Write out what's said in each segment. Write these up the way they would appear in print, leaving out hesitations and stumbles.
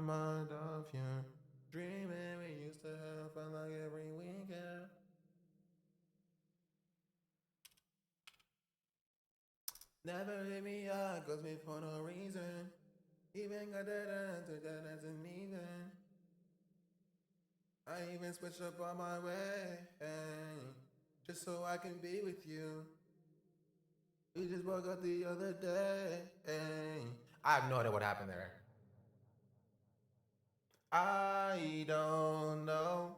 mind off you. Dreaming we used to have fun like every weekend. Never hit me up, cause me for no reason. Even got that answer that doesn't even. I even switched up on my way, just so I can be with you. We just woke up the other day. I have no idea what happened there. I don't know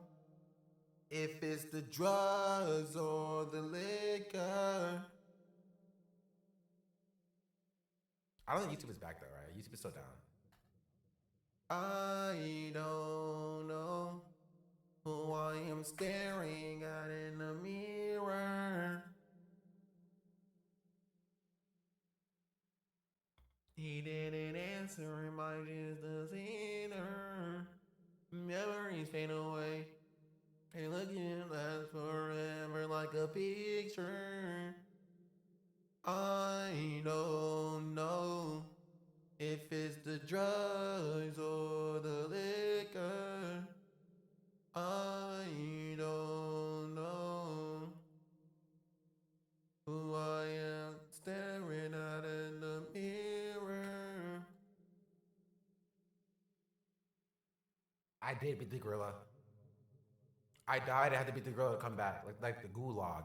if it's the drugs or the liquor. I don't think YouTube is back though, right? YouTube is still down. I don't know who I am staring at in the mirror. He didn't answer, am I just a sinner? Memories fade away. Hey, looking last forever like a picture. I don't know if it's the drugs or the liquor. I don't know who I am staring at in the mirror. I did beat the gorilla. I died. I had to beat the gorilla to come back, like the gulag.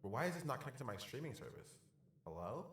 Why is this not connected to my streaming service? Hello?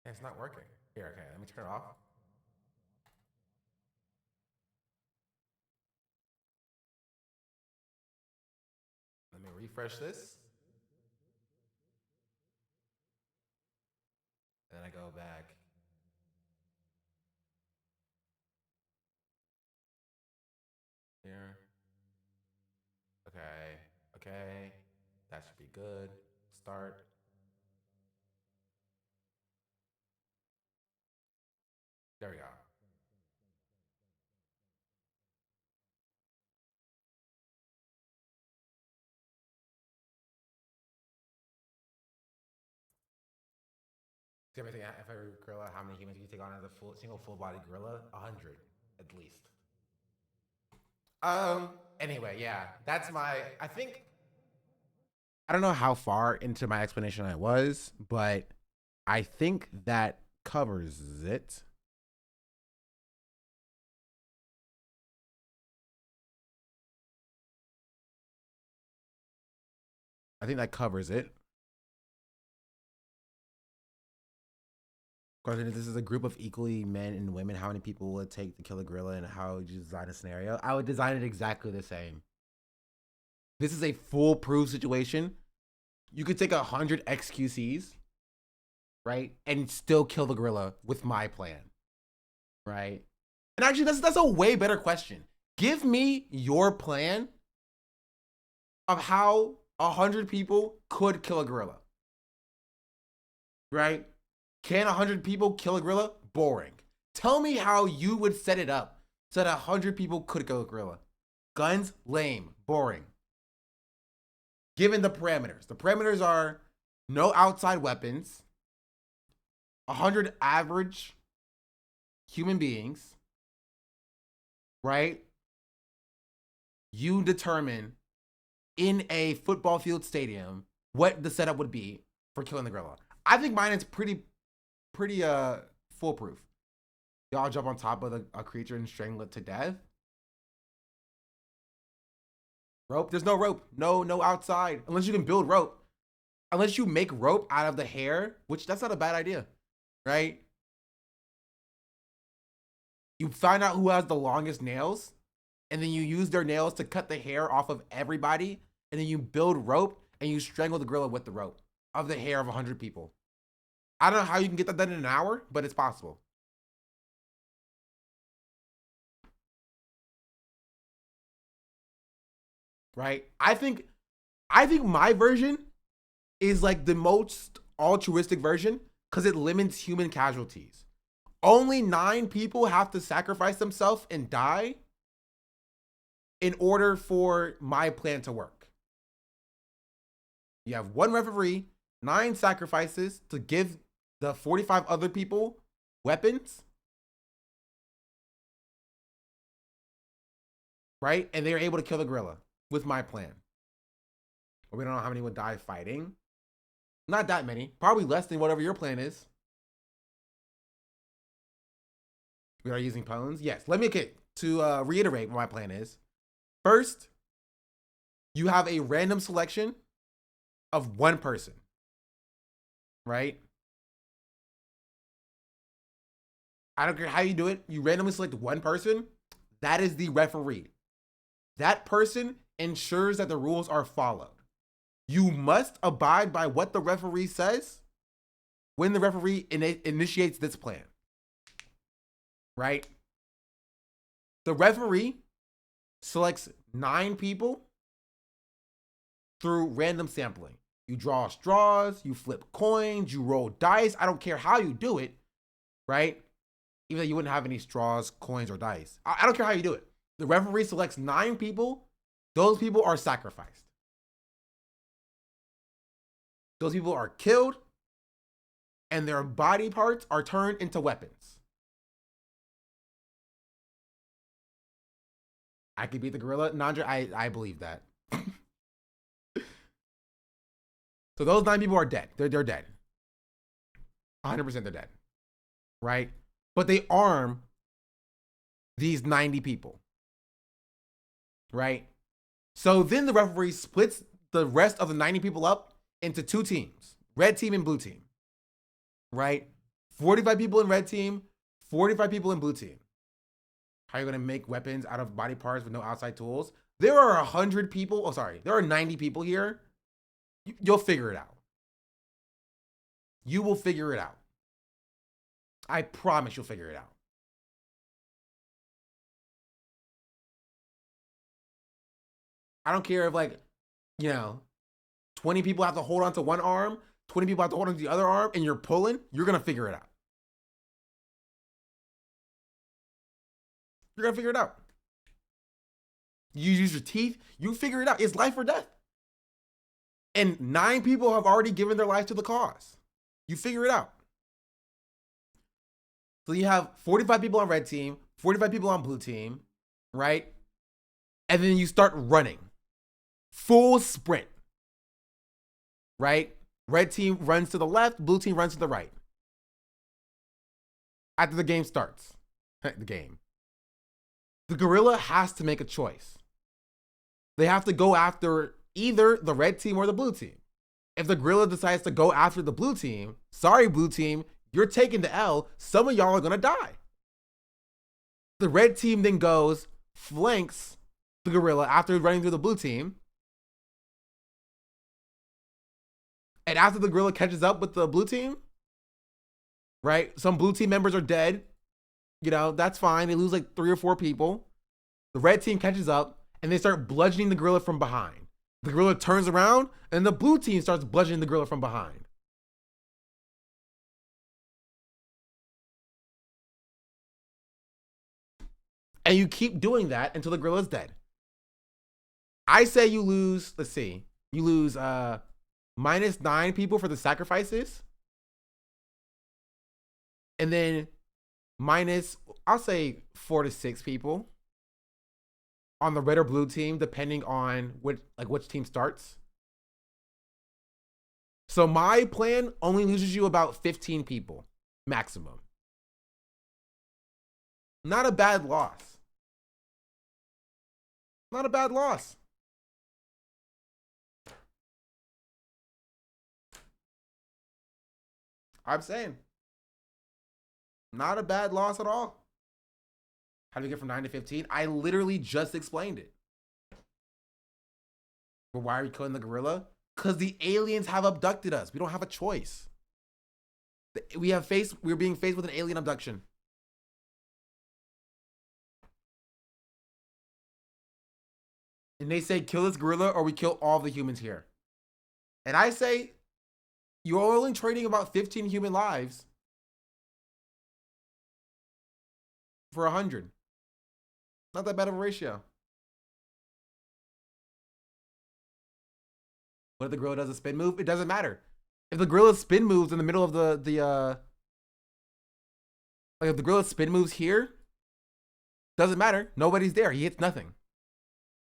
It's not working. Here, okay, let me turn it off. Let me refresh this. And then I go back. Here. Okay. Okay. That should be good. Start. There we go. See everything. If I were a gorilla, how many humans do you take on as a single full body gorilla? 100 at least. Anyway, yeah, that's my. I think I don't know how far into my explanation I was, but I think that covers it. I think that covers it. Of course, if this is a group of equally men and women, how many people would it take to kill a gorilla, and how would you design a scenario? I would design it exactly the same. This is a foolproof situation. You could take 100 XQCs, right, and still kill the gorilla with my plan, right? And actually, that's a way better question. Give me your plan of how 100 people could kill a gorilla, right? Can 100 people kill a gorilla? Boring. Tell me how you would set it up so that 100 people could kill a gorilla. Guns, lame, boring. Given the parameters are no outside weapons, 100 average human beings, right? You determine in a football field stadium what the setup would be for killing the gorilla. I think mine is pretty foolproof. Y'all jump on top of a creature and strangle it to death. Rope? There's no rope. No outside. Unless you can build rope. Unless you make rope out of the hair, which that's not a bad idea, right? You find out who has the longest nails, and then you use their nails to cut the hair off of everybody, and then you build rope and you strangle the gorilla with the rope of the hair of 100 people. I don't know how you can get that done in an hour, but it's possible. Right? I think my version is like the most altruistic version because it limits human casualties. Only 9 people have to sacrifice themselves and die in order for my plan to work. You have 1 referee, 9 sacrifices to give the 45 other people weapons, right? And they're able to kill the gorilla with my plan. But we don't know how many would die fighting. Not that many. Probably less than whatever your plan is. We are using pawns? Yes. Let me get to reiterate what my plan is. First, you have a random selection of 1 person, right? I don't care how you do it. You randomly select 1 person. That is the referee. That person ensures that the rules are followed. You must abide by what the referee says when the referee initiates this plan, right? The referee selects 9 people through random sampling. You draw straws, you flip coins, you roll dice. I don't care how you do it, right? Even though you wouldn't have any straws, coins, or dice. I don't care how you do it. The referee selects 9 people. Those people are sacrificed. Those people are killed, and their body parts are turned into weapons. I could beat the gorilla. Nandra, I believe that. So those 9 people are dead. They're dead. 100% they're dead. Right? But they arm these 90 people. Right? So then the referee splits the rest of the 90 people up into 2 teams. Red team and blue team. Right? 45 people in red team, 45 people in blue team. How are you going to make weapons out of body parts with no outside tools? There are 100 people. Oh, sorry. There are 90 people here. You'll figure it out. You will figure it out. I promise you'll figure it out. I don't care if, like, 20 people have to hold on to one arm, 20 people have to hold on to the other arm, and you're pulling, you're going to figure it out. You're going to figure it out. You use your teeth, you figure it out. It's life or death. And 9 people have already given their life to the cause. You figure it out. So you have 45 people on red team, 45 people on blue team, right? And then you start running. Full sprint. Right? Red team runs to the left, blue team runs to the right. After the game starts. The game. The gorilla has to make a choice. They have to go after either the red team or the blue team. If the gorilla decides to go after the blue team, sorry, blue team, you're taking the L. Some of y'all are going to die. The red team then goes, flanks the gorilla after running through the blue team. And after the gorilla catches up with the blue team, right? Some blue team members are dead. That's fine. They lose like 3 or 4 people. The red team catches up and they start bludgeoning the gorilla from behind. The gorilla turns around and the blue team starts bludgeoning the gorilla from behind. And you keep doing that until the gorilla's dead. I say you lose, let's see, you lose minus 9 people for the sacrifices. And then minus, I'll say 4 to 6 people on the red or blue team, depending on which team starts. So my plan only loses you about 15 people maximum. Not a bad loss. Not a bad loss. I'm saying. Not a bad loss at all. How do we get from 9 to 15? I literally just explained it. But why are we killing the gorilla? Because the aliens have abducted us. We don't have a choice. We're being faced with an alien abduction. And they say kill this gorilla or we kill all the humans here. And I say you're only trading about 15 human lives for 100. Not that bad of a ratio. What if the gorilla does a spin move? It doesn't matter. If the gorilla spin moves in the middle of like if the gorilla spin moves here, doesn't matter. Nobody's there. He hits nothing.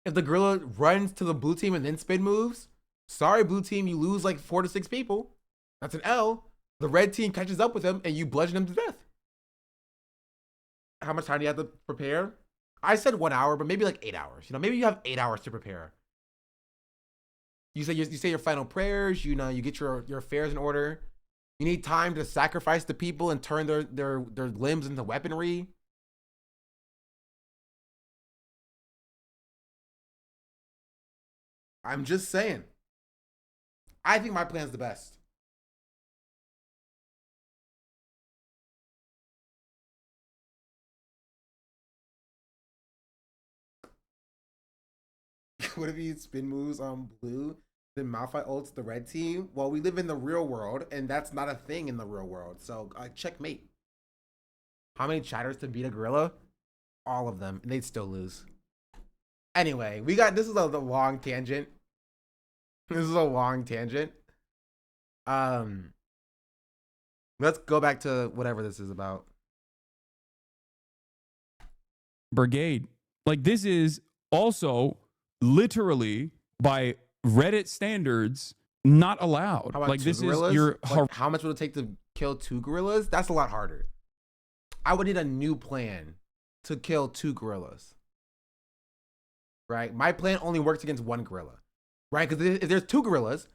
If the gorilla runs to the blue team and then spin moves, sorry, blue team, you lose like 4 to 6 people. That's an L. The red team catches up with him and you bludgeon him to death. How much time do you have to prepare? I said 1 hour, but maybe like 8 hours. You know, maybe you have 8 hours to prepare. You say your final prayers. You know, you get your affairs in order. You need time to sacrifice the people and turn their limbs into weaponry. I'm just saying. I think my plan's the best. What if he spin moves on blue, then Malphite ults the red team? Well, we live in the real world, and that's not a thing in the real world. So checkmate. How many chatters to beat a gorilla? All of them, and they'd still lose. Anyway, this is a long tangent. This is a long tangent. Let's go back to whatever this is about. Brigade. Like, this is also literally by Reddit standards not allowed. How about like, this gorillas? is your like, how much would it take to kill 2 gorillas? That's a lot harder. I would need a new plan to kill 2 gorillas. Right? My plan only works against 1 gorilla. Right? Because if there's 2 gorillas,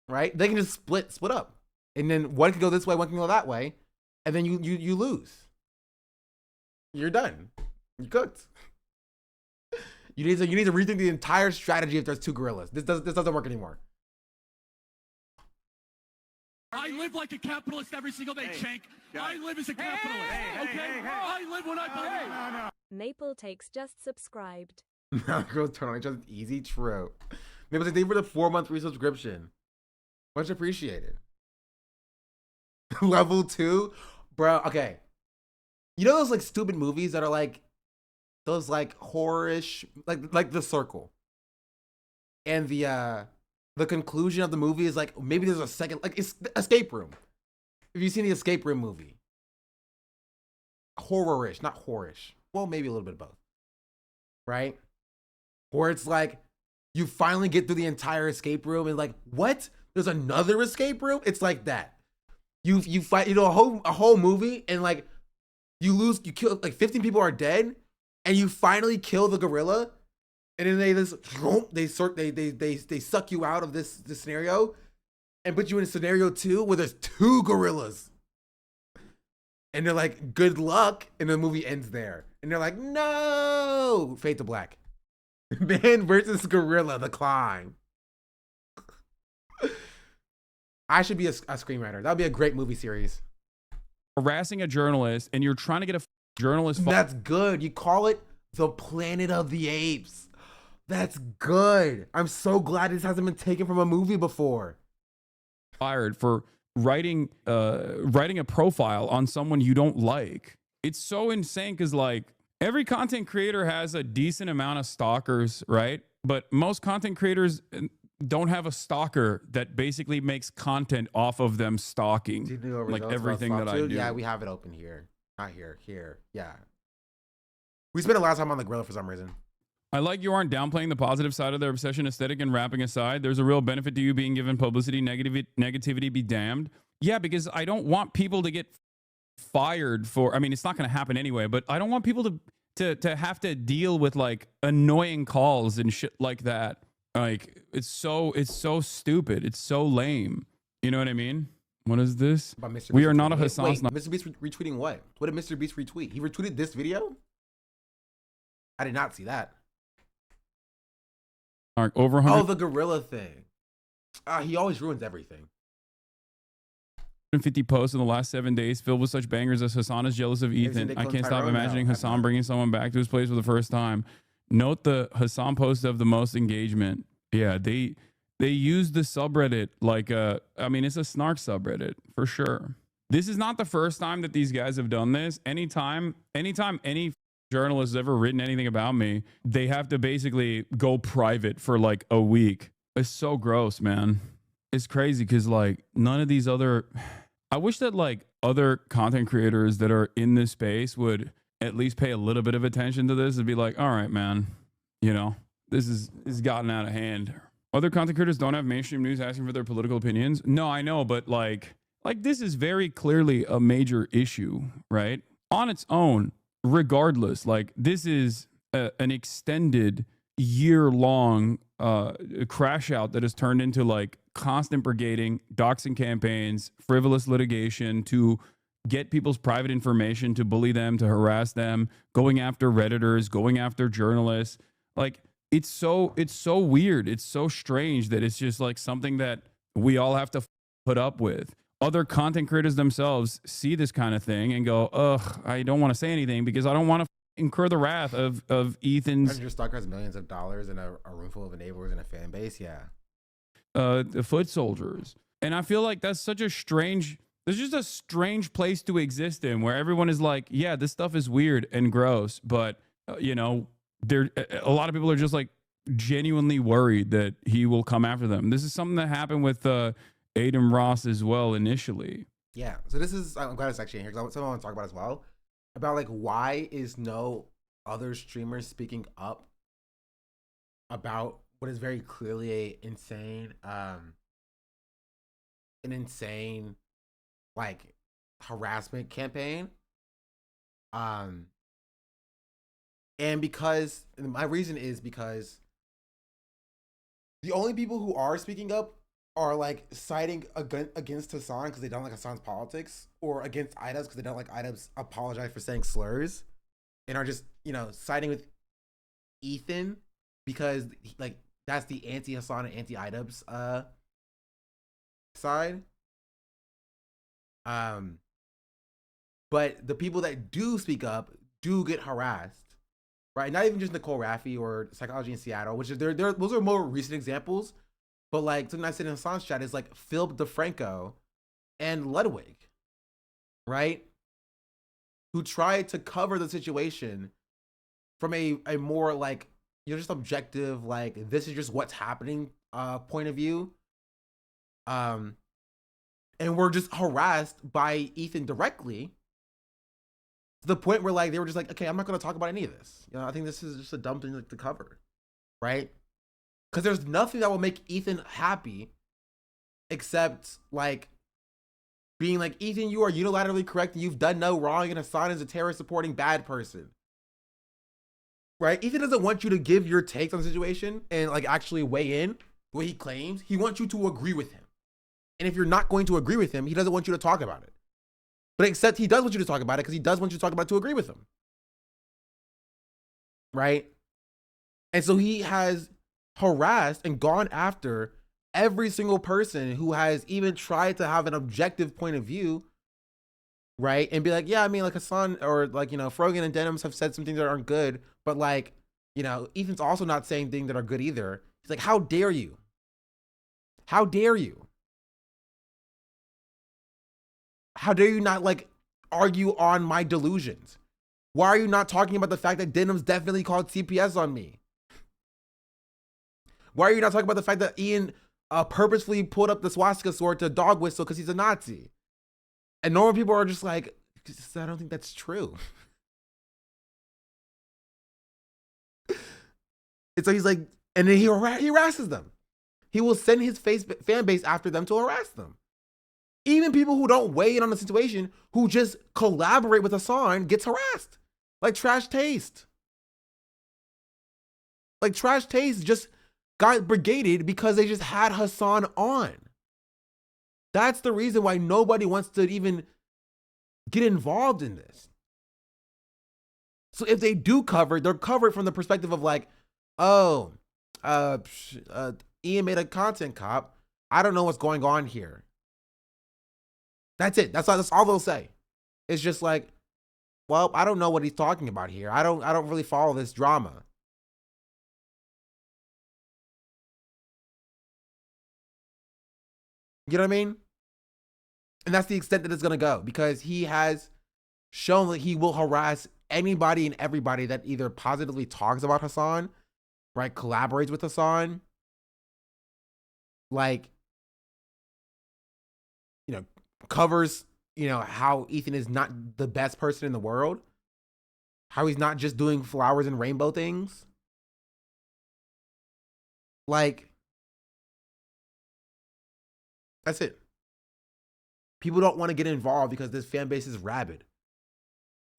right, they can just split up. And then one can go this way, one can go that way, and then you lose. You're done. You're cooked. You need to rethink the entire strategy if there's 2 gorillas. This doesn't work anymore. I live like a capitalist every single day, Shank. I live as a capitalist. Okay? I live when I believe. No. Maple Takes just subscribed. Now girls turn on each other. Easy, true. Maple says, thank you for the 4-month resubscription. Much appreciated. Level 2? Bro, okay. You know those like stupid movies that are like those like horror-ish, like The Circle. And the conclusion of the movie is like maybe there's a second, like it's Escape Room. Have you seen the Escape Room movie? Horror-ish, not horror-ish. Well, maybe a little bit of both. Right? Where it's like you finally get through the entire escape room and like, what? There's another escape room? It's like that. You fight, you know, a whole movie and like you kill like 15 people are dead and you finally kill the gorilla and then they suck you out of this scenario and put you in scenario 2 where there's 2 gorillas. And they're like, good luck. And the movie ends there. And they're like, no. Fade to black. Man versus gorilla, the climb. I should be a screenwriter. That would be a great movie series. Harassing a journalist and you're trying to get a journalist. That's good. You call it the Planet of the Apes. That's good. I'm so glad this hasn't been taken from a movie before. Fired for writing a profile on someone you don't like. It's so insane because like every content creator has a decent amount of stalkers, right? But most content creators don't have a stalker that basically makes content off of them stalking. Like everything that I do. Yeah, we have it open here. Not here. Here. Yeah. We spent a lot of time on the gorilla for some reason. I like you aren't downplaying the positive side of their obsession aesthetic and rapping aside. There's a real benefit to you being given publicity. Negativity be damned. Yeah, because I don't want people to get fired for, I mean, it's not going to happen anyway, but I don't want people to have to deal with like annoying calls and shit like that. Like it's so stupid. It's so lame. You know what I mean? What is this? About Mr. We Beast are not a retweeting it? Hassan Wait, sniper. Mr. Beast retweeting what? What did Mr. Beast retweet? He retweeted this video? I did not see that. Over Oh, 100. the gorilla thing. He always ruins everything. 150 posts in the last 7 days filled with such bangers as Hassan is jealous of seen Ethan. Dick I on can't stop Tyrone? imagining No, I've Hassan not. bringing someone back to his place for the first time. Note the Hassan post of the most engagement. Yeah, they use the subreddit like I mean, it's a snark subreddit for sure. This is not the first time that these guys have done this. Anytime any journalist has ever written anything about me, they have to basically go private for like a week. It's so gross, man. It's crazy because like none of these other, I wish that like other content creators that are in this space would at least pay a little bit of attention to this and be like, all right, man, you know, this is gotten out of hand. Other content creators don't have mainstream news asking for their political opinions. No, I know, but like this is very clearly a major issue, right? On its own, regardless, like this is an extended year-long crash out that has turned into like constant brigading, doxing campaigns, frivolous litigation to get people's private information, to bully them, to harass them, going after Redditors, going after journalists. Like it's so weird. It's so strange that it's just like something that we all have to put up with. Other content creators themselves see this kind of thing and go, ugh, I don't want to say anything because I don't want to incur the wrath of Ethan's. Your stalker has millions of dollars and a room full of enablers and a fan base. Yeah. The foot soldiers. And I feel like that's such a strange, there's just a strange place to exist in where everyone is like, yeah, this stuff is weird and gross, but you know, a lot of people are just like genuinely worried that he will come after them. This is something that happened with Aiden Ross as well initially. Yeah. So this is, I'm glad it's actually in here because something I want to talk about as well. About like, why is no other streamer speaking up about what is very clearly an insane like harassment campaign. And because my reason is because the only people who are speaking up are like siding against Hassan because they don't like Hassan's politics, or against Idubbbz because they don't like Idubbbz apologize for saying slurs, and are just, you know, siding with Ethan because like that's the anti-Hassan and anti-Idubbbz side. But the people that do speak up do get harassed, right? Not even just Nicole Raffi or Psychology in Seattle, which is those are more recent examples. But like something I said in Hassan's chat is like Phil DeFranco and Ludwig, right? Who tried to cover the situation from a more like, you know, just objective, like this is just what's happening point of view. And we're just harassed by Ethan directly to the point where like they were just like, okay, I'm not going to talk about any of this. You know, I think this is just a dumb thing to cover, right? Because there's nothing that will make Ethan happy except like being like, Ethan, you are unilaterally correct and you've done no wrong, and Hassan is a terrorist supporting bad person. Right? Ethan doesn't want you to give your takes on the situation and like actually weigh in the way he claims. He wants you to agree with him. And if you're not going to agree with him, he doesn't want you to talk about it. But except he does want you to talk about it because he does want you to talk about it to agree with him. Right? And so he has harassed and gone after every single person who has even tried to have an objective point of view, right? And be like, yeah, I mean, like Hassan or like, you know, Frogan and Denims have said some things that aren't good, but like, you know, Ethan's also not saying things that are good either. He's like, how dare you? How dare you? How dare you not like argue on my delusions? Why are you not talking about the fact that Denims definitely called CPS on me? Why are you not talking about the fact that Ian purposefully pulled up the swastika sword to dog whistle because he's a Nazi? And normal people are just like, I don't think that's true. And so he's like, and then he harasses them. He will send his fan base after them to harass them. Even people who don't weigh in on the situation, who just collaborate with Hassan, gets harassed. Like Trash Taste. Like Trash Taste just got brigaded because they just had Hassan on. That's the reason why nobody wants to even get involved in this. So if they do cover, they're covered from the perspective of like, oh, Ian made a content cop. I don't know what's going on here. That's it. That's all they'll say. It's just like, well, I don't know what he's talking about here. I don't really follow this drama. You know what I mean? And that's the extent that it's going to go, because he has shown that he will harass anybody and everybody that either positively talks about Hassan, right? Collaborates with Hassan. Like, you know, covers, you know, how Ethan is not the best person in the world. How he's not just doing flowers and rainbow things. Like, that's it. People don't want to get involved because this fan base is rabid.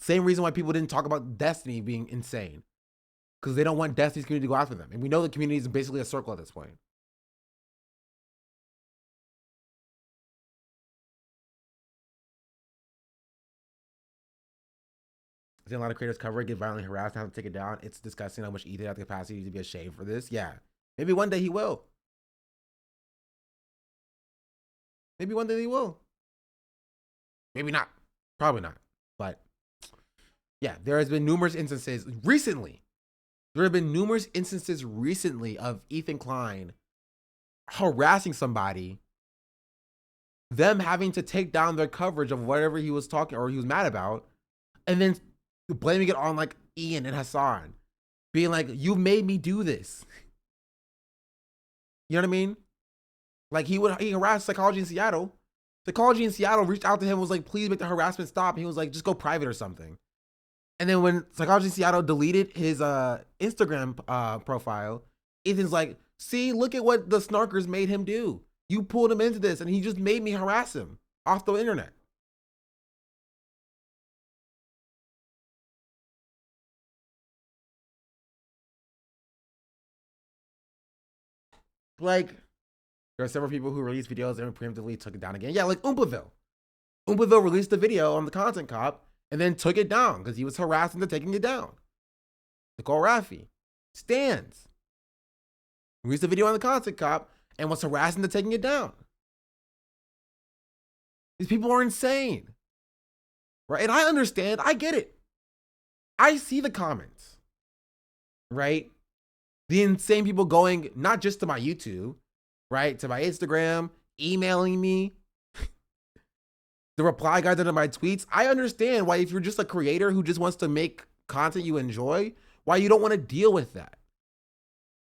Same reason why people didn't talk about Destiny being insane. Because they don't want Destiny's community to go after them. And we know the community is basically a circle at this point. I've seen a lot of creators cover it, get violently harassed, and have to take it down. It's disgusting how much Ethan has the capacity to be ashamed for this. Yeah. Maybe one day he will. Maybe one day he will. Maybe not. Probably not. But yeah, there has been numerous instances recently. There have been numerous instances recently of Ethan Klein harassing somebody, them having to take down their coverage of whatever he was talking or he was mad about, and then blaming it on like Ian and Hassan, being like, you made me do this. You know what I mean? Like he harassed Psychology in Seattle. Psychology in Seattle reached out to him and was like, please make the harassment stop. And he was like, just go private or something. And then when Psychology in Seattle deleted his Instagram profile, Ethan's like, see, look at what the snarkers made him do. You pulled him into this and he just made me harass him off the internet. Like, there are several people who released videos and preemptively took it down again. Yeah, like Oompaville. Oompaville released a video on the Content Cop and then took it down because he was harassing to taking it down. Nicole Raffi. Stands. Released a video on the Content Cop and was harassing to taking it down. These people are insane. Right? And I understand. I get it. I see the comments. Right? The insane people going not just to my YouTube, right? To my Instagram, emailing me, the reply guys under my tweets. I understand why, if you're just a creator who just wants to make content you enjoy, why you don't want to deal with that,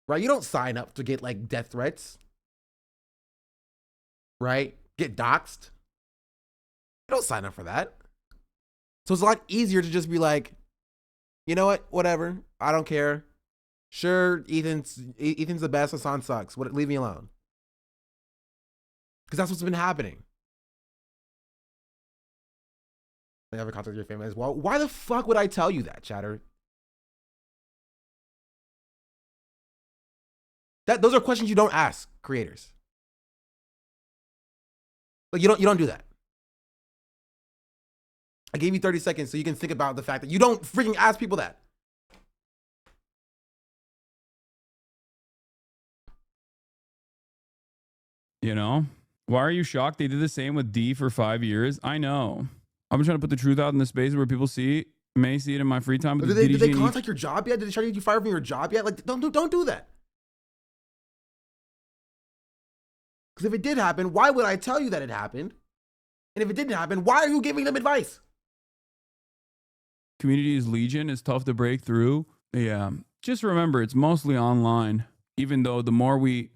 right? You don't sign up to get like death threats, right? Get doxxed. You don't sign up for that. So it's a lot easier to just be like, you know what? Whatever. I don't care. Sure, Ethan's the best. Hassan sucks. Leave me alone. Because that's what's been happening. They have a contact your family as well. Why the fuck would I tell you that, chatter? Those are questions you don't ask creators. Like you don't do that. I gave you 30 seconds so you can think about the fact that you don't freaking ask people that. You know, why are you shocked? They did the same with D for 5 years. I know. I'm trying to put the truth out in the space where people may see it in my free time. But did they contact your job yet? Did they try to get you fired from your job yet? Like, don't do that. Because if it did happen, why would I tell you that it happened? And if it didn't happen, why are you giving them advice? Community is legion. It's tough to break through. Yeah. Just remember, it's mostly online. Even though the more we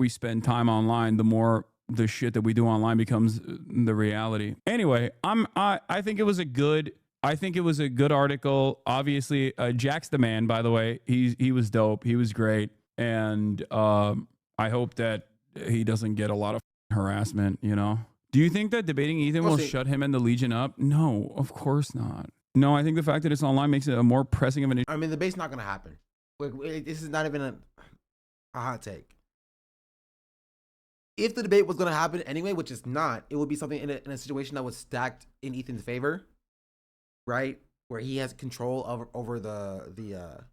spend time online, the more the shit that we do online becomes the reality. Anyway, I think it was a good article. Obviously, Jack's the man, by the way. He was dope. He was great. And I hope that he doesn't get a lot of harassment, you know? Do you think that debating Ethan will shut him and the Legion up? No, of course not. No, I think the fact that it's online makes it a more pressing of an issue. I mean, the debate's not going to happen. This is not even a hot take. if the debate was going to happen anyway, which is not, it would be something in a situation that was stacked in Ethan's favor, right? Where he has control over the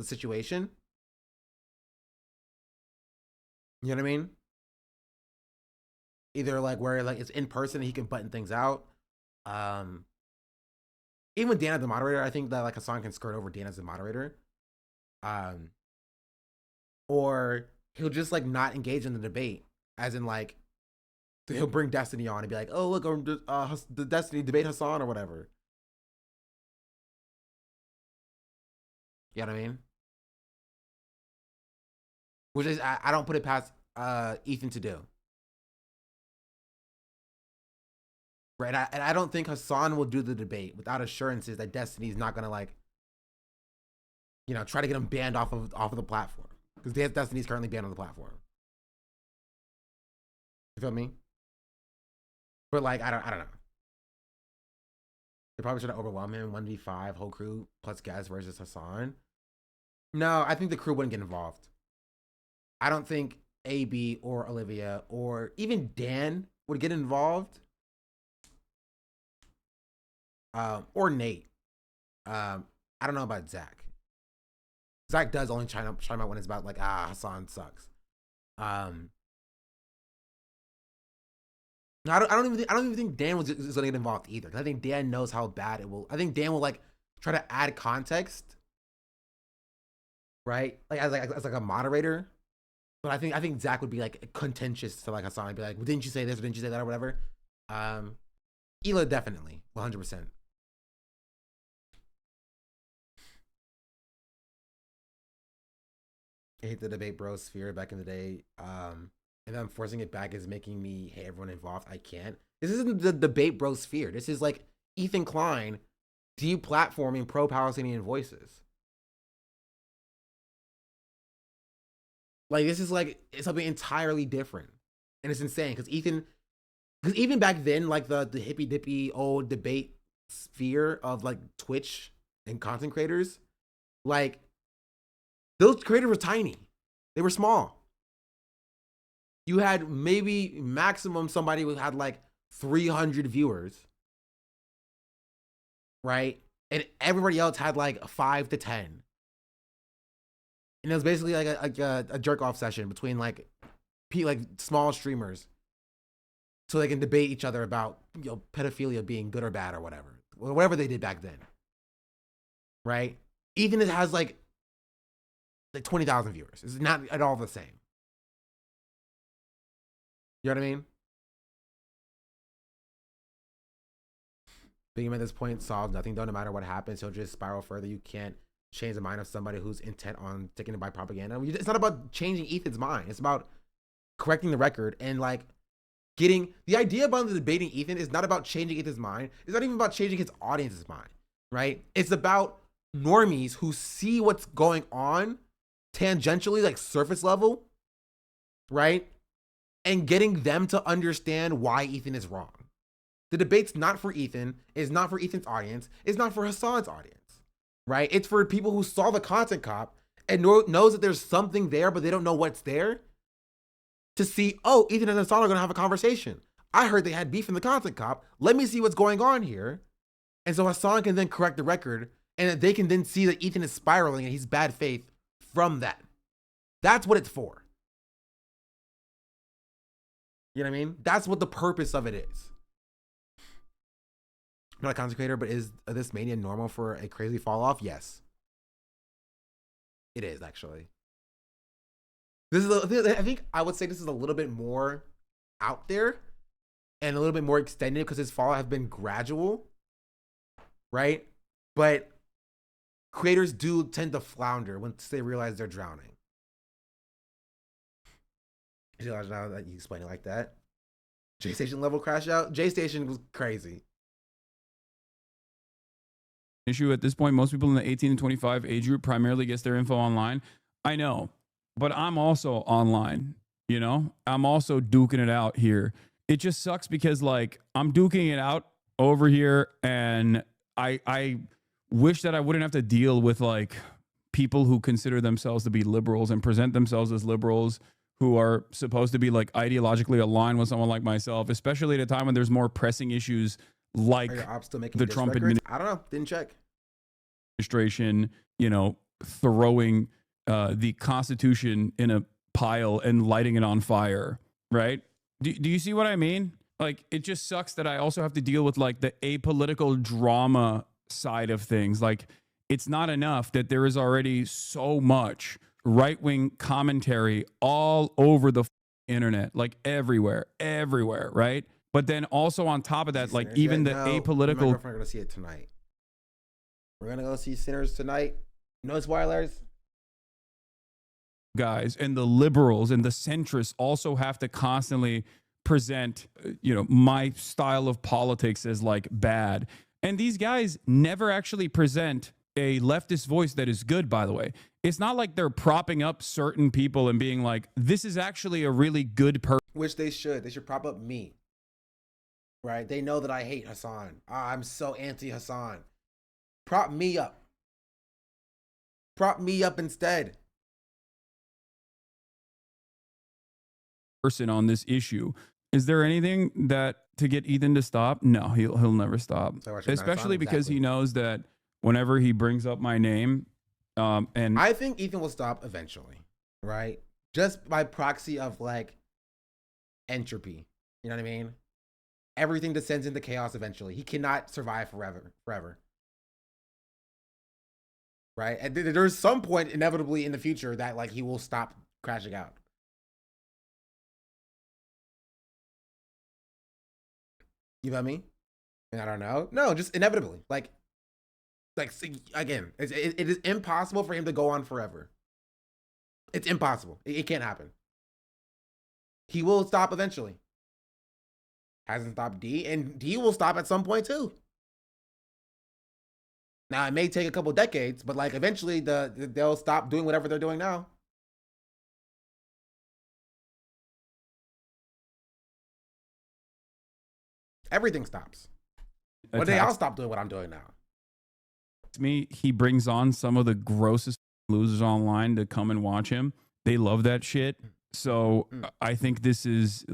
situation. You know what I mean? Either like where like it's in person and he can button things out. Even with Dan as the moderator, I think that like Hassan can skirt over Dan as the moderator. Or he'll just like not engage in the debate, as in like he'll bring Destiny on and be like, "Oh look, the Destiny debate Hassan or whatever." You know what I mean? Which is I don't put it past Ethan to do. Right, and I don't think Hassan will do the debate without assurances that Destiny's not gonna like, you know, try to get him banned off of the platform, because Destiny's currently banned on the platform. You feel me? But like I don't know. They probably should have overwhelmed him 1v5 whole crew plus guys versus Hassan. No, I think the crew wouldn't get involved. I don't think AB or Olivia or even Dan would get involved. Or Nate. I don't know about Zach. Zach does only chime out when it's about like, Hassan sucks. No, I don't even think Dan is gonna get involved either. I think Dan knows how bad it will. I think Dan will like try to add context, right? Like as like a moderator. But I think Zach would be like contentious to like Hassan and be like, well, didn't you say this or didn't you say that or whatever? Ela definitely 100%. I hate the debate bro sphere back in the day. And then forcing it back is making me hate everyone involved. I can't. This isn't the debate bro sphere. This is like Ethan Klein deplatforming pro-Palestinian voices. Like this is like something entirely different. And it's insane because even back then, like the hippy dippy old debate sphere of like Twitch and content creators, like those creators were tiny. They were small. You had maybe maximum somebody who had like 300 viewers, right? And everybody else had like 5 to 10. And it was basically like a jerk off session between like small streamers, so they can debate each other about, you know, pedophilia being good or bad or whatever they did back then, right? Even it has like 20,000 viewers. It's not at all the same. You know what I mean? Being him at this point solves nothing though. No matter what happens, he'll just spiral further. You can't change the mind of somebody who's intent on taking it by propaganda. It's not about changing Ethan's mind. It's about correcting the record and like getting the idea about the debating Ethan is not about changing Ethan's mind. It's not even about changing his audience's mind, right? It's about normies who see what's going on tangentially, like surface level, right? And getting them to understand why Ethan is wrong. The debate's not for Ethan. It's not for Ethan's audience. It's not for Hassan's audience, right? It's for people who saw the content cop and knows that there's something there, but they don't know what's there, to see, oh, Ethan and Hassan are going to have a conversation. I heard they had beef in the content cop. Let me see what's going on here. And so Hassan can then correct the record, and they can then see that Ethan is spiraling and he's bad faith from that. That's what it's for. You know what I mean? That's what the purpose of it is. I'm not a content creator, but is this mania normal for a crazy fall off? Yes. It is, actually. I think I would say this is a little bit more out there and a little bit more extended because his fall has been gradual, right? But creators do tend to flounder once they realize they're drowning. Now that you explain it like that, J-Station level crash out. J-Station was crazy. Issue at this point, most people in the 18 to 25 age group primarily gets their info online. I know, but I'm also online, you know? I'm also duking it out here. It just sucks because like I'm duking it out over here and I wish that I wouldn't have to deal with like people who consider themselves to be liberals and present themselves as liberals who are supposed to be like ideologically aligned with someone like myself, especially at a time when there's more pressing issues like Are your ops still making the diss Trump records? I don't know. Didn't check. administration, you know, throwing the Constitution in a pile and lighting it on fire, right? Do you see what I mean? Like, it just sucks that I also have to deal with like the apolitical drama side of things. Like, it's not enough that there is already so much right-wing commentary all over the internet, like everywhere, right? But then also on top of that, like Sinners even the yet? No, me and my apolitical girlfriend are gonna see it tonight. We're gonna go see Sinners tonight. No spoilers. guys and the liberals and the centrists also have to constantly present, you know, my style of politics as like bad. And these guys never actually present a leftist voice that is good, by the way. It's not like they're propping up certain people and being like, this is actually a really good person. Which they should. They should prop up me. Right? They know that I hate Hassan. I'm so anti-Hassan. Prop me up. Prop me up instead. Person on this issue. Is there anything that to get Ethan to stop? No, he'll never stop. So watch your Especially marathon, because exactly. he knows that whenever he brings up my name, and I think Ethan will stop eventually, right? Just by proxy of like entropy. You know what I mean? Everything descends into chaos eventually. He cannot survive forever. Right? And there's some point inevitably in the future that like he will stop crashing out. You know what I mean? And I don't know. No, just inevitably. Like see, again, it is impossible for him to go on forever. It's impossible. It can't happen. He will stop eventually. Hasn't stopped D, and D will stop at some point too. Now it may take a couple decades, but like eventually they'll stop doing whatever they're doing now. Everything stops. One day I'll stop doing what I'm doing now. me, he brings on some of the grossest losers online to come and watch him. They love that shit. So I think this is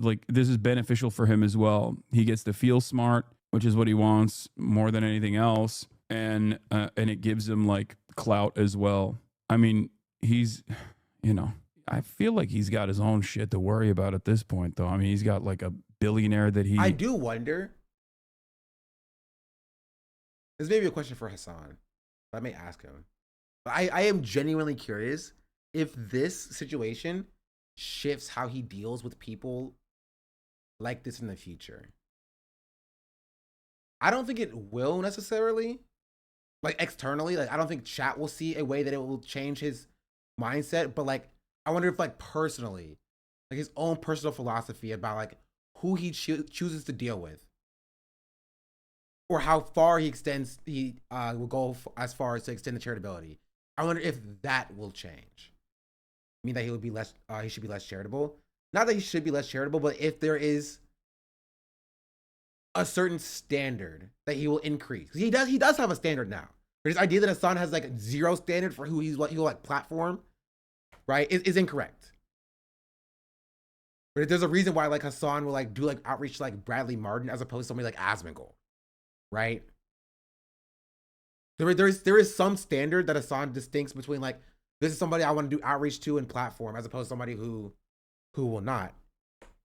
beneficial for him as well. He gets to feel smart, which is what he wants more than anything else, and it gives him like clout as well. I mean, he's, you know, I feel like he's got his own shit to worry about at this point, though. I mean, he's got like a billionaire that I do wonder. This may be a question for Hassan. I may ask him. But I am genuinely curious if this situation shifts how he deals with people like this in the future. I don't think it will necessarily, like externally. Like I don't think chat will see a way that it will change his mindset. But like, I wonder if like personally, like his own personal philosophy about like who he chooses to deal with, or how far he will go as far as to extend the charitability. I wonder if that will change. I mean that he would be less, he should be less charitable. Not that he should be less charitable, but if there is a certain standard that he will increase. He does have a standard now. But his idea that Hassan has like zero standard for who he'll like platform, right, is incorrect. But there's a reason why like Hassan will like do like outreach to like Bradley Martin as opposed to somebody like Asmongold. Right? There is some standard that Hassan distincts between like, this is somebody I want to do outreach to and platform as opposed to somebody who will not.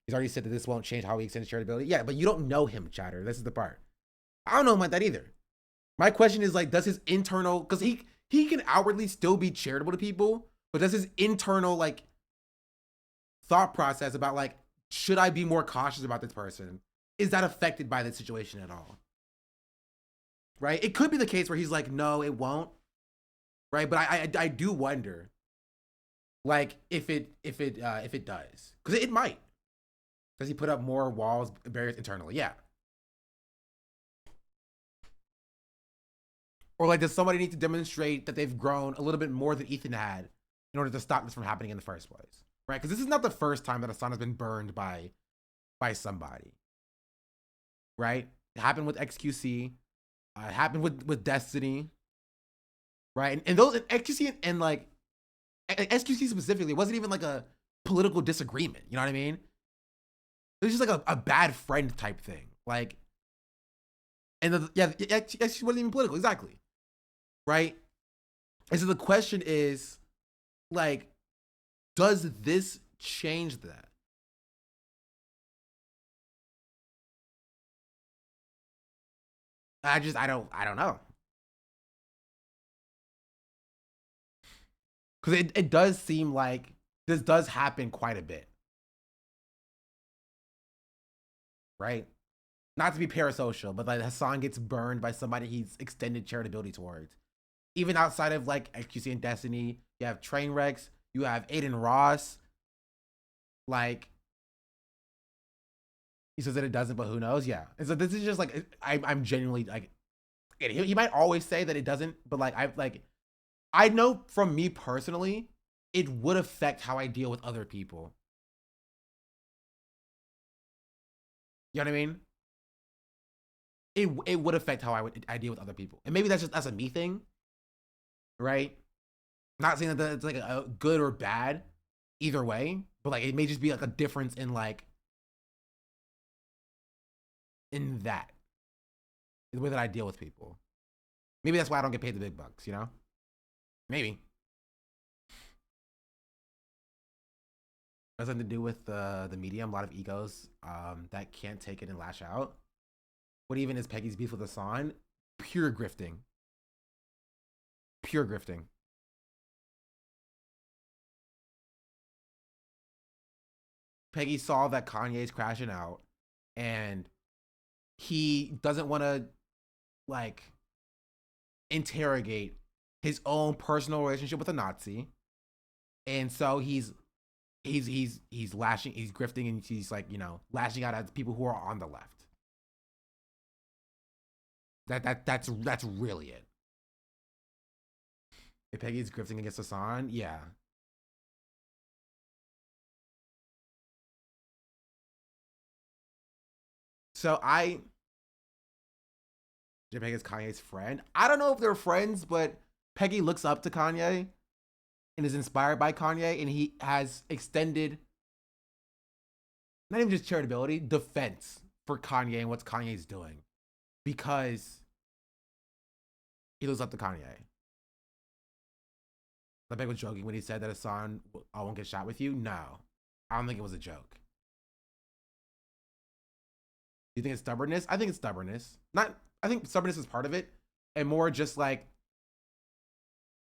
He's already said that this won't change how he extends charitability. Yeah, but you don't know him, chatter. This is the part. I don't know him like that either. My question is like, does his internal, because he can outwardly still be charitable to people, but does his internal like thought process about like, should I be more cautious about this person? Is that affected by this situation at all? Right? It could be the case where he's like, no, it won't. Right? But I do wonder, like, if it does, because it might. Does he put up more walls, barriers internally? Yeah. Or like, does somebody need to demonstrate that they've grown a little bit more than Ethan had in order to stop this from happening in the first place? Right? Because this is not the first time that Hassan has been burned by somebody. Right? It happened with XQC. It happened with Destiny, right? And those XQC and like XQC specifically, it wasn't even like a political disagreement. You know what I mean? It's just like a bad friend type thing. Like, and yeah, she wasn't even political, exactly, right? And so the question is, like, does this change that? I don't know. Because it does seem like this does happen quite a bit. Right? Not to be parasocial, but like Hassan gets burned by somebody he's extended charitability towards. Even outside of like XQC and Destiny, you have Trainwrecks, you have Aiden Ross. Like, he says that it doesn't, but who knows? Yeah. And so this is just like, I'm genuinely like, he might always say that it doesn't, but like, I know from me personally, it would affect how I deal with other people. You know what I mean? It would affect how I deal with other people. And maybe that's a me thing, right? Not saying that it's like a good or bad either way, but like it may just be like a difference in like in that the way that I deal with people. Maybe that's why I don't get paid the big bucks, you know? Maybe. Has something to do with the medium, a lot of egos that can't take it and lash out. What even is Peggy's beef with Hassan? Pure grifting. Pure grifting. Peggy saw that Kanye's crashing out and he doesn't want to like interrogate his own personal relationship with a Nazi. And so he's lashing, he's grifting, and he's like, you know, lashing out at people who are on the left. That's really it. If Peggy's grifting against Hassan, yeah. So Peggy is Kanye's friend. I don't know if they're friends, but Peggy looks up to Kanye and is inspired by Kanye, and he has extended not even just charitability, defense for Kanye and what Kanye's doing because he looks up to Kanye. Peggy was joking when he said that Hassan, I won't get shot with you. No, I don't think it was a joke. You think it's stubbornness? I think it's stubbornness. I think stubbornness is part of it, and more just like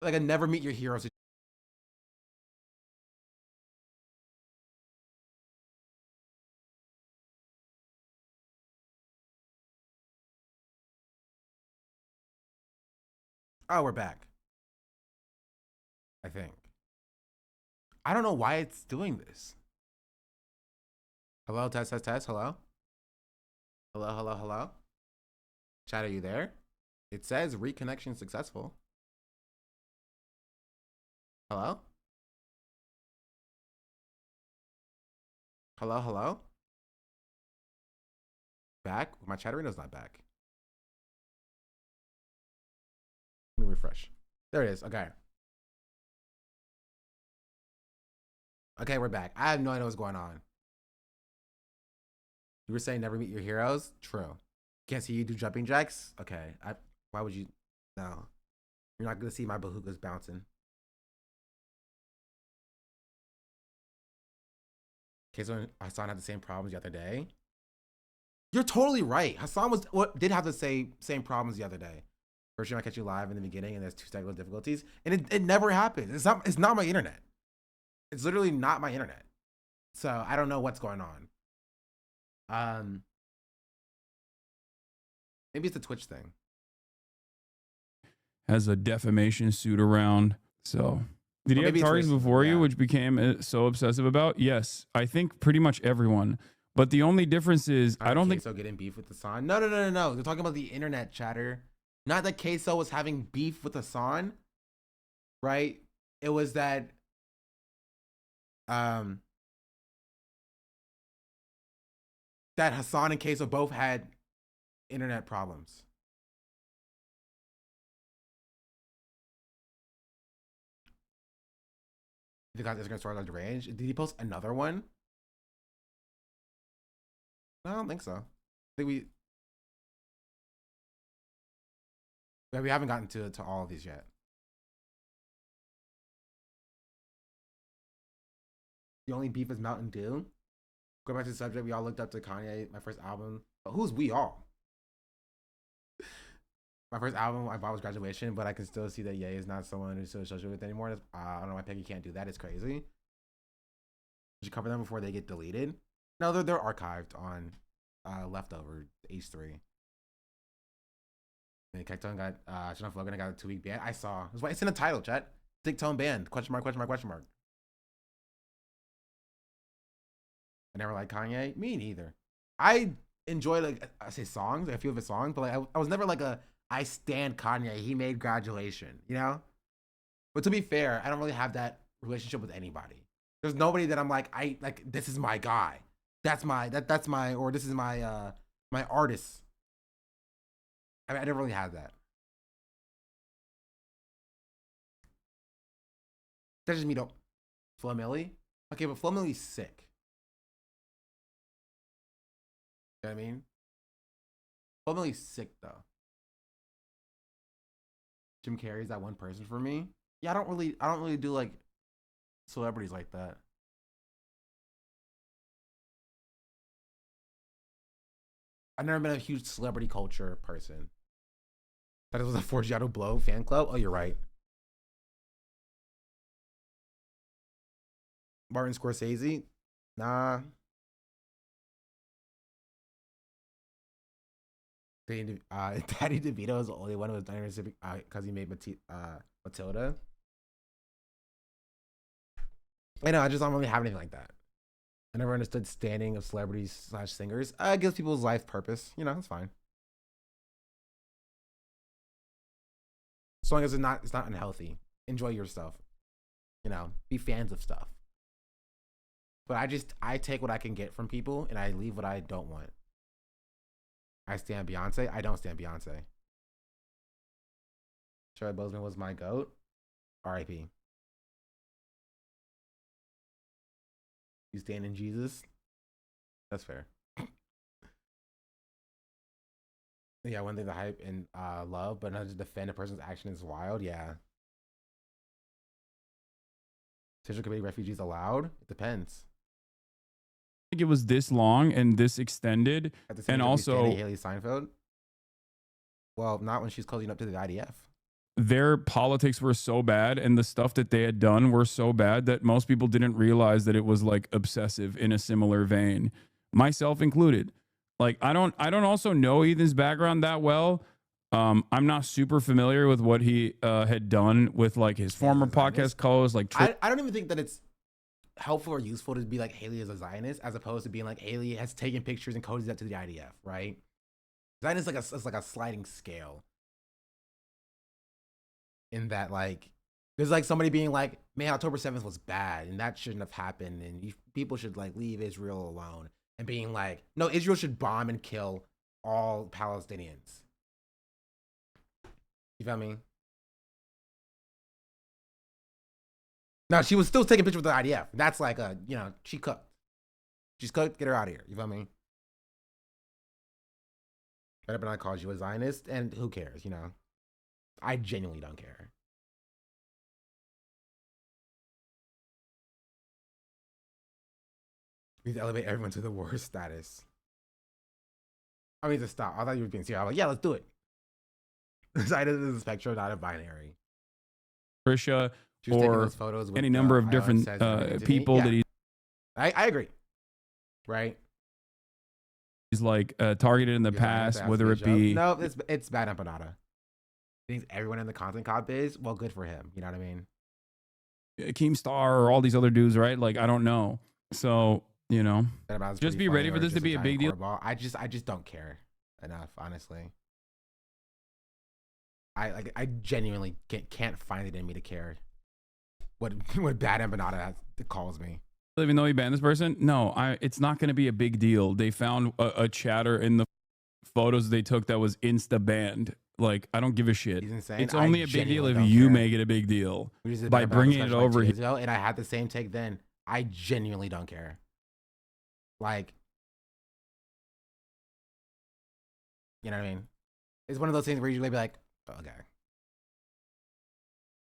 a never meet your hero situation. Oh, we're back. I think. I don't know why it's doing this. Hello, test, test, test. Hello? Hello, hello, hello? Chat, are you there? It says reconnection successful. Hello? Hello, hello? Back? My chatterino's not back. Let me refresh. There it is. Okay. Okay, we're back. I have no idea what's going on. You were saying never meet your heroes? True. Can't see you do jumping jacks? Okay. Why would you? No. You're not going to see my bahookas bouncing. Okay, so Hassan had the same problems the other day. You're totally right. Hassan did have the same problems the other day. First, I catch you live in the beginning, and there's 2 technical difficulties, and it never happens. It's not my internet. It's literally not my internet. So I don't know what's going on. Maybe it's the Twitch thing. Has a defamation suit around. So did he have targets before you, which became so obsessive about? Yes, I think pretty much everyone. But the only difference is I don't think so. Getting beef with Hassan? No. They're talking about the internet chatter. Not that Queso was having beef with Hassan, right? It was that that Hassan and Queso both had internet problems. The Instagram stories are deranged. Did he post another one? No, I don't think so. I think we haven't gotten to all of these yet. The only beef is Mountain Dew. Going back to the subject, we all looked up to Kanye, my first album. But who's we all? My first album I bought was Graduation, but I can still see that Ye is not someone who's so associated with anymore. I don't know why Peggy can't do that. It's crazy. Did you cover them before they get deleted? No, they're archived on Leftover H3. And Kekton got Chanel Logan got a 2-week ban. I saw. It's in the title, chat. Dick Tone banned. Question mark, question mark, question mark. I never liked Kanye. Me neither. I enjoy, like, I say songs, a few of his songs, but like I was never like I stand Kanye. He made Graduation, you know? But to be fair, I don't really have that relationship with anybody. There's nobody that I'm like, this is my guy. That's my or this is my my artist. I mean, I never really had that. That's just me though. Flo Milli? Okay, but Flo Milli's sick. You know what I mean? Flo Milli's sick though. Jim Carrey's that one person for me. Yeah, I don't really do like celebrities like that. I've never been a huge celebrity culture person. That was a Forgiato Blow fan club? Oh, you're right. Martin Scorsese? Nah. Daddy DeVito is the only one who was done because he made Matilda. I know, I just don't really have anything like that. I never understood standing of celebrities / singers. It gives people's life purpose. You know, it's fine. As long as it's not unhealthy. Enjoy your stuff. You know, be fans of stuff. But I take what I can get from people and I leave what I don't want. I stand Beyonce. I don't stand Beyonce. Charlie Bozeman was my GOAT. R.I.P. You stand in Jesus? That's fair. Yeah, one thing to hype and love, but not to defend a person's action is wild. Yeah. Social committee refugees allowed? It depends. I think it was this long and this extended, and also Haley Seinfeld. Well, not when she's closing up to the IDF. Their politics were so bad and the stuff that they had done were so bad that most people didn't realize that it was like obsessive in a similar vein, myself included. Like I don't also know Ethan's background that well. I'm not super familiar with what he had done with like his former podcast co-hosts. Like I don't even think that it's helpful or useful to be like Haley is a Zionist as opposed to being like Haley has taken pictures and coded that to the IDF, right? Zionist is like a sliding scale. In that, like, there's like somebody being like, man, October 7th was bad and that shouldn't have happened and people should like leave Israel alone, and being like, no, Israel should bomb and kill all Palestinians. You feel me? Now, she was still taking pictures with the IDF. That's like you know, she cooked. She's cooked, get her out of here. You feel me? Better but not called you a Zionist, and who cares, you know? I genuinely don't care. We need to elevate everyone to the worst status. I mean, to stop. I thought you were being serious. I was like, yeah, let's do it. Zionist is a spectrum, not a binary. Trisha or photos with any number of different people that I agree. Right? He's like targeted in the past, whether it be... No, it's bad empanada. He thinks everyone in the content cop is, well, good for him. You know what I mean? Keemstar or all these other dudes, right? Like, I don't know. So, you know, just be ready for this to be a big deal. I just don't care enough, honestly. I genuinely can't find it in me to care what bad empanada calls me. Even though he banned this person, no, it's not going to be a big deal. They found a chatter in the photos they took that was insta banned. Like, I don't give a shit. He's insane. It's I only a big deal genuinely if don't you care. make it a big deal We just did by better battle bringing it discussion like over 2 here. days ago, and I had the same take then. I genuinely don't care. Like, you know what I mean? It's one of those things where you usually be like, oh, okay.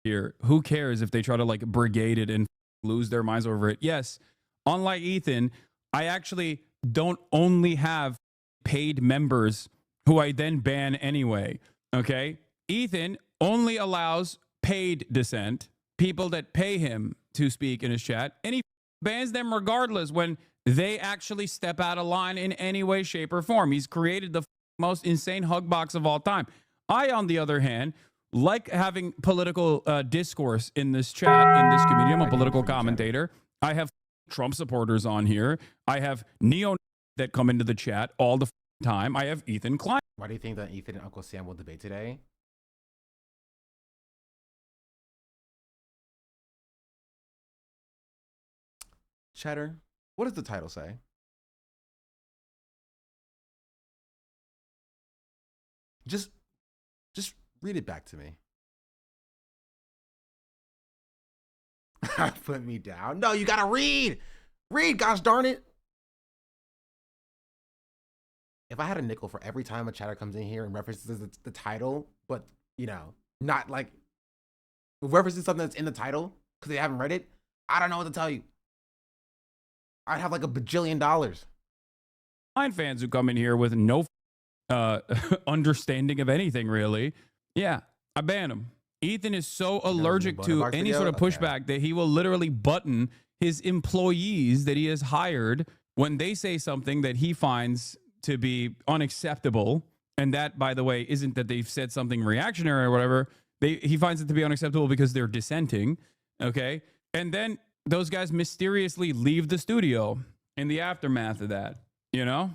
Here, who cares if they try to like brigade it and lose their minds over it? Yes, unlike Ethan, I actually don't only have paid members who I then ban anyway. Okay, Ethan only allows paid dissent, people that pay him to speak in his chat, and he bans them regardless when they actually step out of line in any way, shape, or form. He's created the most insane hug box of all time. I, on the other hand, like having political discourse in this chat, in this community. I'm a political commentator. I have Trump supporters on here. I have neo that come into the chat all the time. I have Ethan Klein. Why do you think that Ethan and Uncle Sam will debate today? Cheddar, what does the title say? Just read it back to me. Put me down. No, you gotta read. Read, gosh darn it. If I had a nickel for every time a chatter comes in here and references the title, but, you know, not like references something that's in the title because they haven't read it, I don't know what to tell you. I'd have like $1 bajillion. Fans who come in here with no understanding of anything, really. Yeah, I ban him. Ethan is so allergic to any sort of pushback that he will literally button his employees that he has hired when they say something that he finds to be unacceptable. And that, by the way, isn't that they've said something reactionary or whatever. He finds it to be unacceptable because they're dissenting. Okay. And then those guys mysteriously leave the studio in the aftermath of that, you know?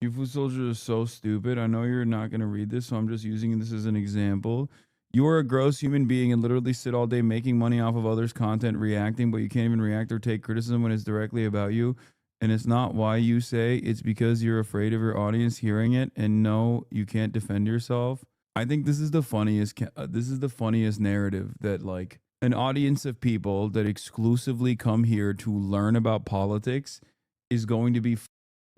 You food soldier is so stupid. I know you're not going to read this, so I'm just using this as an example. You are a gross human being and literally sit all day making money off of others' content, reacting, but you can't even react or take criticism when it's directly about you. And it's not why you say, it's because you're afraid of your audience hearing it and no, you can't defend yourself. I think this is the funniest narrative that like an audience of people that exclusively come here to learn about politics is going to be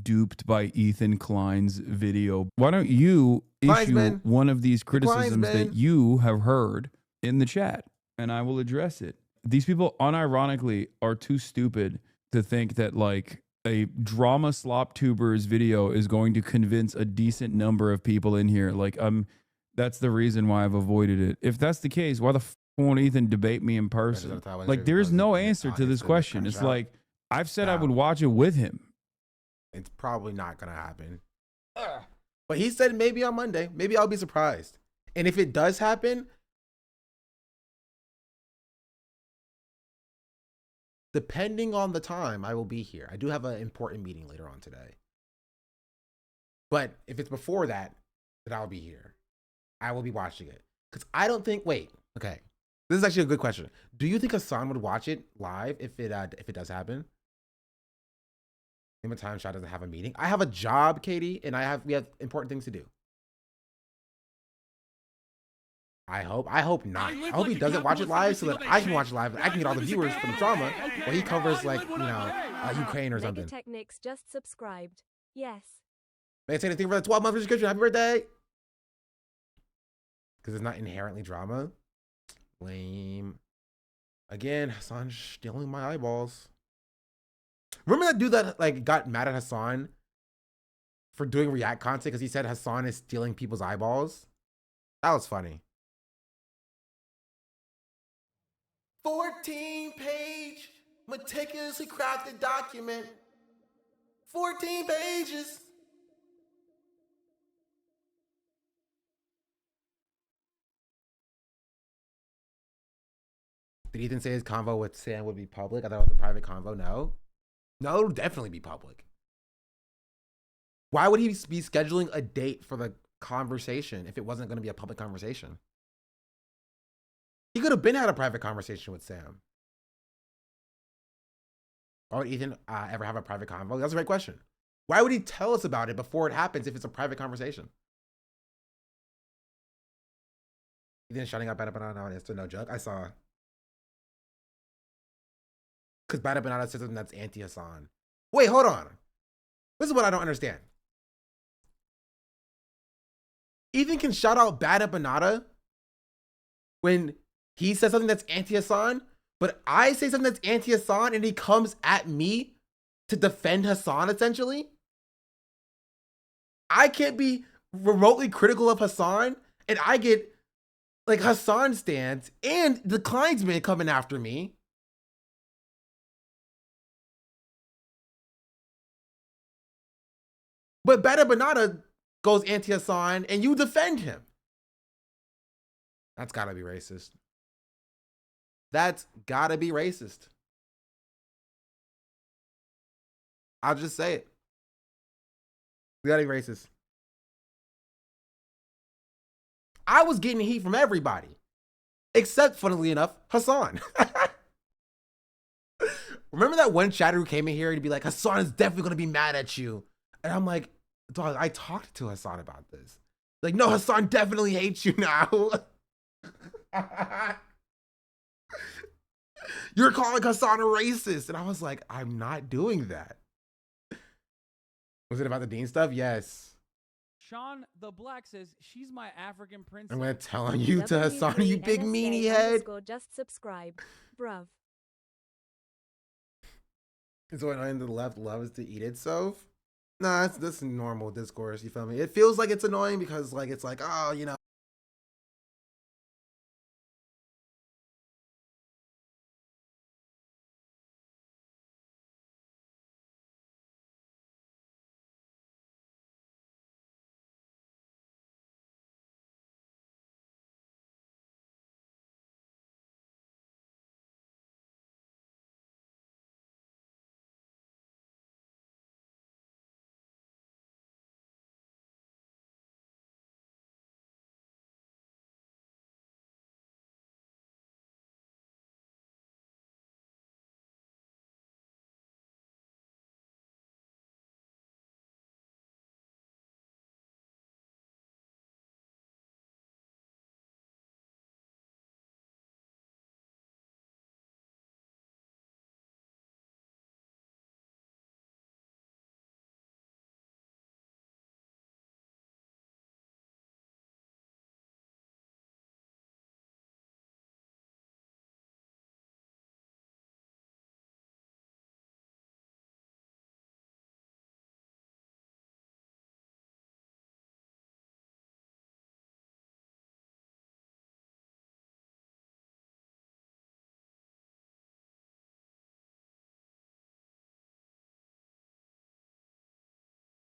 duped by Ethan Klein's video. Why don't you issue one of these criticisms that you have heard in the chat and I will address it. These people unironically are too stupid to think that like a drama slop tubers video is going to convince a decent number of people in here. Like that's the reason why I've avoided it. If that's the case, why the won't Ethan debate me in person? Like there's no answer to this question. It's like I've said I would watch it with him. It's probably not going to happen. But he said maybe on Monday. Maybe I'll be surprised. And if it does happen, depending on the time, I will be here. I do have an important meeting later on today. But if it's before that, then I'll be here. I will be watching it. Because I don't think, wait, okay. This is actually a good question. Do you think Hassan would watch it live if it does happen? Name a time Shah doesn't have a meeting. I have a job, Katie, and we have important things to do. I hope not. I hope he doesn't watch it live so that I can watch it live and I can get all the viewers for the drama while he covers like, you know, Ukraine or something. Technics just subscribed. Yes. May I say anything for the 12-month subscription? Happy birthday. Because it's not inherently drama. Lame. Again, Hassan's stealing my eyeballs. Remember that dude that like got mad at Hassan for doing react content because he said Hassan is stealing people's eyeballs? That was funny. 14-page meticulously crafted document. 14 pages. Did Ethan say his convo with Sam would be public? I thought it was a private convo. No, it'll definitely be public. Why would he be scheduling a date for the conversation if it wasn't going to be a public conversation? He could have been had a private conversation with Sam. Why would Ethan ever have a private convo? That's a great question. Why would he tell us about it before it happens if it's a private conversation? Ethan shouting out Bada Banana on Insta, no joke. I saw. Because Bada Banana says something that's anti-Hassan. Wait, hold on. This is what I don't understand. Ethan can shout out Bada Banana when he says something that's anti-Hassan, but I say something that's anti-Hassan and he comes at me to defend Hassan, essentially. I can't be remotely critical of Hassan and I get like Hassan stands and the Kleinsman coming after me. But Bada Banana goes anti-Hassan and you defend him. That's gotta be racist. That's gotta be racist. I'll just say it. We gotta be racist. I was getting heat from everybody, except, funnily enough, Hassan. Remember that one chatter who came in here and be like, Hassan is definitely gonna be mad at you. And I'm like, dog, I talked to Hassan about this. Like, no, Hassan definitely hates you now. You're calling Hassan a racist. And I was like, I'm not doing that. Was it about the Dean stuff? Yes. Sean the Black says, she's my African princess. I'm gonna tell you to Hassan, you big meanie head. Just subscribe, bruv. It's what on the left loves to eat itself. Nah, that's normal discourse. You feel me? It feels like it's annoying because like it's like, oh, you know,